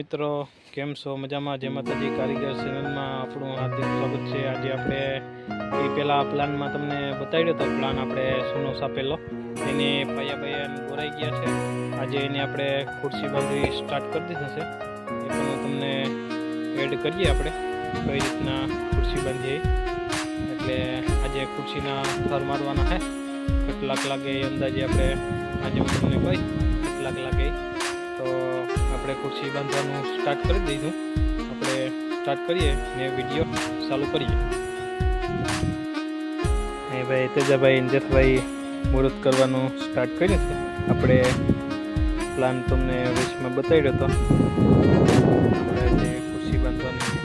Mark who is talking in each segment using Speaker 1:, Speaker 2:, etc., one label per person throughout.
Speaker 1: મિત્રો, કેમ છો? મજામાં? જય માતાજી. કારીગર ચેનલમાં આપણું હાર્દિક સ્વાગત છે. આજે આપણે એ પહેલાં પ્લાનમાં તમને બતાવ્યો હતો. પ્લાન આપણે સોનો સાપેલો એને પાયા ગોરાઈ ગયા છે. આજે એને આપણે ખુરશી બાંધવી સ્ટાર્ટ કરી દીધું છે. એ પણ હું તમને એડ કરીએ આપણે કઈ રીતના ખુરશી બાંધીએ. એટલે આજે ખુરશીના થર મારવાના છે. કેટલાક લાગે એ અંદાજે આપણે આજે હું તમને કહી કેટલાક લાગે તો આપણે ખુરશી બાંધવાનું સ્ટાર્ટ કરી દઈશું. આપણે સ્ટાર્ટ કરીએ ને વિડીયો ચાલુ કરીએ. એ ભાઈ તેજાભાઈ જેઠભાઈ મુહૂર્ત કરવાનું સ્ટાર્ટ કર્યું છે. આપણે પ્લાન તમને વિશમાં બતાવ્યો હતો. આપણે જે ખુરશી બાંધવાની છે.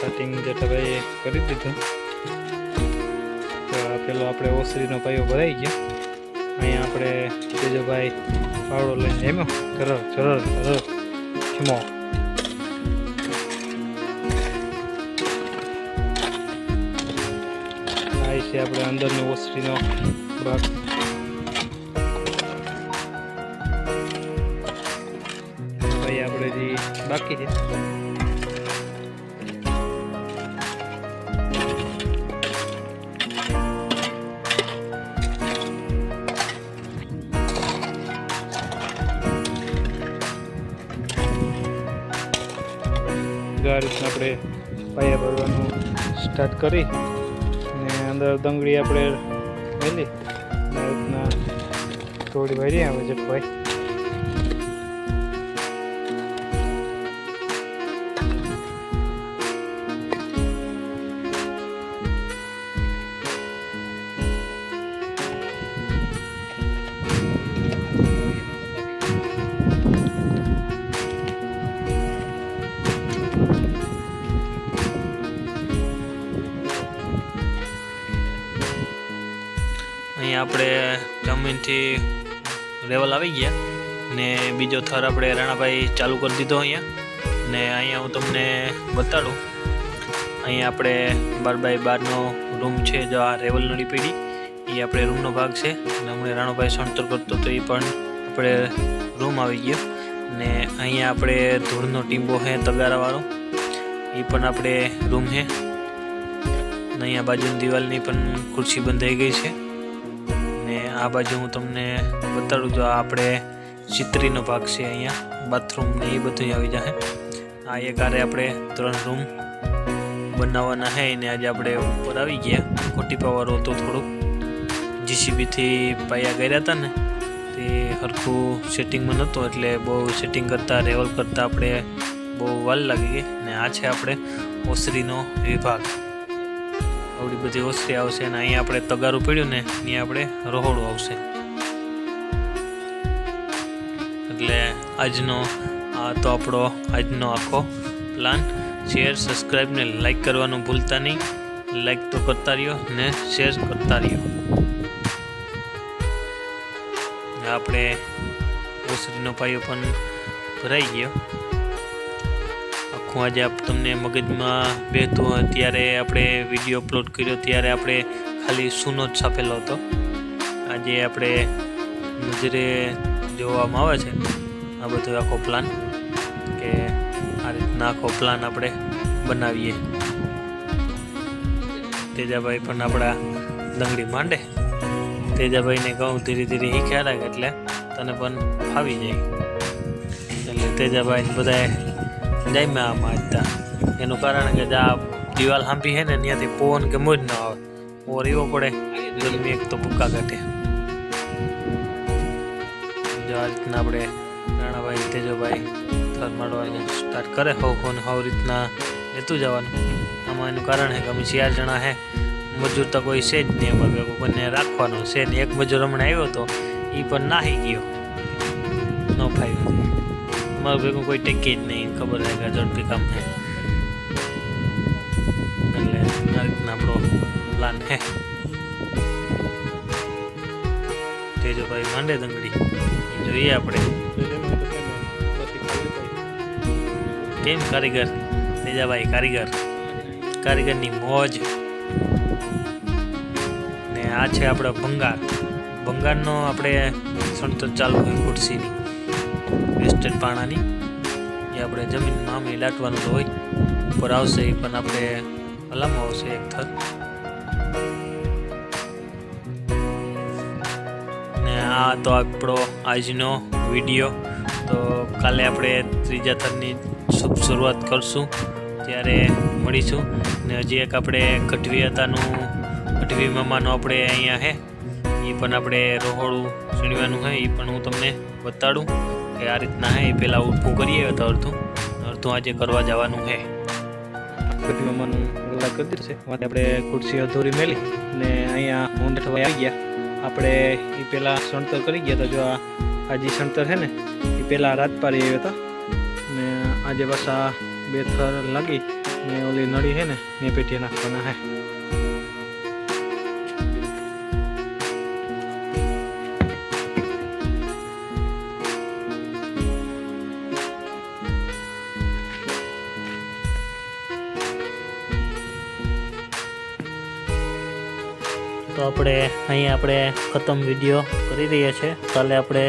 Speaker 1: સ્ટાર્ટિંગ જેઠાભાઈ કરી દીધું. તો પેલો આપણે ઓસરીનો પાયો ભરાઈ ગયો. અહીંયા આપણે તેજોભાઈ પાવડો લઈને એમો ચરર ખીમો. આ છે આપણે અંદરનો ઓસરીનો ભાગ. ભાઈ આપણે જે બાકી છે આ રીતના આપણે પાયા ભરવાનું સ્ટાર્ટ કરી અને અંદર દંગળી આપણે મેલી આ રીતના થોડી ભરી આવે જેઠભાઈ. અહીંયા આપણે જમીનથી લેવલ આવી ગયા ને બીજો થર આપણે રાણાભાઈ ચાલુ કરી દીધો અહીંયા. ને અહીંયા હું તમને બતાડું. અહીંયા આપણે 12x12નો રૂમ છે. જો આ રેવલ નળી પડી એ આપણે રૂમનો ભાગ છે. અને હમણાં રાણાભાઈ સણતર કરતો તો એ પણ આપણે રૂમ આવી ગયો. ને અહીંયા આપણે ધૂળનો ટીંબો છે તગારાવાળો એ પણ આપણે રૂમ છે. ને અહીંયા બાજુની દિવાલની પણ ખુરશી બંધાઈ ગઈ છે. આ બાજુ હું તમને બતાડું. જો આપણે ચિત્રીનો ભાગ છે. અહીંયા બાથરૂમ ને એ બધું આવી જાય. આ એક આરે આપણે 3 રૂમ બનાવવાના છે. એને આજે આપણે ઉપર આવી ગયા. ખોટી પાવાળો હતો થોડુંક જીસીબીથી પાયા કર્યા હતા ને તે સરખું સેટિંગમાં નહોતું. એટલે બહુ સેટિંગ કરતાં રેવલ કરતાં આપણે બહુ વાર લાગી ગઈ. ને આ છે આપણે ઓસરીનો વિભાગ. આવડી બધી ઓસરી આવશે. અને અહીંયા આપણે તગારું પડ્યું ને અહીંયા આપણે રહોડું આવશે. એટલે આજનો આ તો આપણો આજનો આખો પ્લાન. શેર, સબસ્ક્રાઈબ ને લાઈક કરવાનું ભૂલતા નહીં. લાઈક તો કરતા રહ્યો ને શેર કરતા રહ્યો. આપણે ઓસરીનો પાયો પણ ભરાઈ ગયો. આખું આજે તમને મગજમાં બેહતું ત્યારે આપણે વિડીયો અપલોડ કર્યો ત્યારે આપણે ખાલી સૂનો જ છાપેલો હતો. આજે આપણે નજરે જોવામાં આવે છે આ બધો આખો પ્લાન, કે આ રીતના આખો પ્લાન આપણે બનાવીએ. તેજાભાઈ પણ આપણા ડંગળી માંડે. તેજાભાઈને કહું ધીરે ધીરે શીખ્યા લાગે એટલે તને પણ ફાવી જાય. એટલે તેજાભાઈ બધાએ જામ્યા આમાં હતા. એનું કારણ કે આ દિવાલ સાંભી છે ને ત્યાંથી પવન કે મોજ ન આવે, ઓર એવો પડે ગરમી એક તો ભૂકા કાઢે. જો આ રીતના આપણે રાણાભાઈ તેજોભાઈ થર મારવાનું સ્ટાર્ટ કરે, હવ રીતના લેતું જવાનું. આમાં એનું કારણ છે કે અમે 4 જણા છે, મજૂર તો કોઈ છે જ નહીં અમારે ભેગું, કોઈને રાખવાનો છે ને. એક મજૂર હમણાં આવ્યો હતો, એ પણ નાહી ગયો, ન ફાવ્યું. અમારે ભેગું કોઈ ટેકી જ નહીં, ખબર છે કે ઝડપી કામ છે. એટલે આ રીતના આપણો પ્લાન છે. તેજોભાઈ માંડે ડંગળી જોઈએ આપણે. કેમ કારીગર તેજાભાઈ? કારીગરની મોજ. ને આ છે આપણે ભંગારનો આપણે સણતર ચાલુ હોય ખુરશીની, વેસ્ટેડ પાણાની. એ આપણે જમીનમાં આમે લાટવાનું તો હોય, ઉપર આવશે એ પણ આપણે હલામાં આવશે એક થર. ને આ તો આપણો આજનો વિડીયો. તો કાલે આપણે 3જા થરની શુભ શરૂઆત કરશું, ત્યારે મળીશું. ને હજી એક આપણે ગઢવી મામાનું આપણે અહીંયા છે, એ પણ આપણે રોહોળું સીણવાનું છે, એ પણ હું તમને બતાડું કે આ રીતના છે. એ પહેલાં ઊભું કરીએ તો અડધું આજે કરવા જવાનું છે. ગઢવી મામાનું રોલા કરી દીધું છે, આપણે ખુરશી અધૂરી મેલી ને અહીંયા ઊંડઠવા આવી ગયા. આપણે એ પહેલાં સણતર કરી ગયા. તો જો આ જે સણતર છે ને એ પહેલાં રાજપારી આવ્યા હતા, ને આજે પાછા 2 થર લાગી ને ઓલી નળી છે ને એ પેટીએ નાખવાના છે. તો આપણે અહીંયા આપણે ખતમ વિડીયો કરી રહ્યા છીએ. કાલે આપણે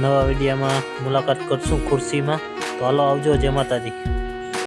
Speaker 1: નવા વિડીયોમાં મુલાકાત કરશું ખુરશીમાં. તો હાલો આવજો. જય માતાજી.